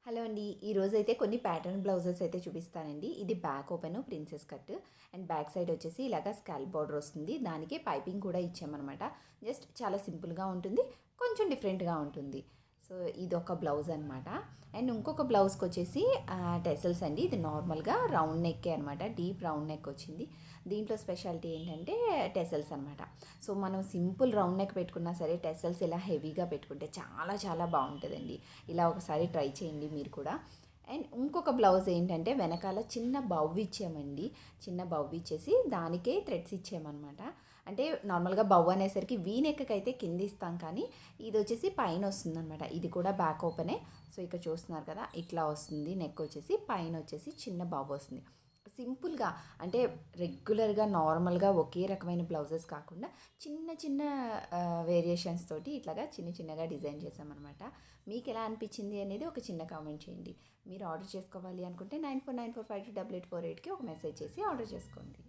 Hello అండి. ఈరోజైతే కొన్ని ప్యాటర్న్ బ్లౌజెస్ అయితే చూపిస్తానండి. ఇది back open princess cut and back side వచ్చేసి ఇలాగ స్కాల్ప్ బార్డర్ వస్తుంది. దానికి పైపింగ్ కూడా ఇచ్చామన్నమాట. జస్ట్ చాలా సింపుల్గా ఉంటుంది, కొంచెం డిఫరెంట్గా ఉంటుంది. సో ఇదొక బ్లౌజ్ అనమాట. అండ్ ఇంకొక బ్లౌజ్కి వచ్చేసి టెసల్స్ అండి. ఇది నార్మల్గా రౌండ్ నెక్కే అనమాట, డీప్ రౌండ్ నెక్ వచ్చింది. దీంట్లో స్పెషాలిటీ ఏంటంటే టెసల్స్ అనమాట. సో మనం సింపుల్ రౌండ్ నెక్ పెట్టుకున్నా సరే టెసల్స్ ఇలా హెవీగా పెట్టుకుంటే చాలా చాలా బాగుంటుందండి. ఇలా ఒకసారి ట్రై చేయండి మీరు కూడా. అండ్ ఇంకొక బ్లౌజ్ ఏంటంటే వెనకాల చిన్న బవ్ ఇచ్చామండి. చిన్న బవ్ ఇచ్చేసి దానికే థ్రెడ్స్ ఇచ్చామన్నమాట. అంటే నార్మల్గా బవ్ అనేసరికి వీ నెక్కి అయితే కింద ఇస్తాం, కానీ ఇది వచ్చేసి పైన వస్తుంది అనమాట. ఇది కూడా బ్యాక్ ఓపెనే. సో ఇక్కడ చూస్తున్నారు కదా, ఇట్లా వస్తుంది. నెక్ వచ్చేసి పైన వచ్చేసి చిన్న బవ్ వస్తుంది. సింపుల్గా అంటే రెగ్యులర్గా నార్మల్గా ఒకే రకమైన బ్లౌజెస్ కాకుండా చిన్న చిన్న వేరియేషన్స్ తోటి ఇట్లాగా చిన్న చిన్నగా డిజైన్ చేసామన్నమాట. మీకు ఎలా అనిపించింది అనేది ఒక చిన్న కామెంట్ చేయండి. మీరు ఆర్డర్ చేసుకోవాలి అనుకుంటే 9494528848కి ఒక మెసేజ్ చేసి ఆర్డర్ చేసుకోండి.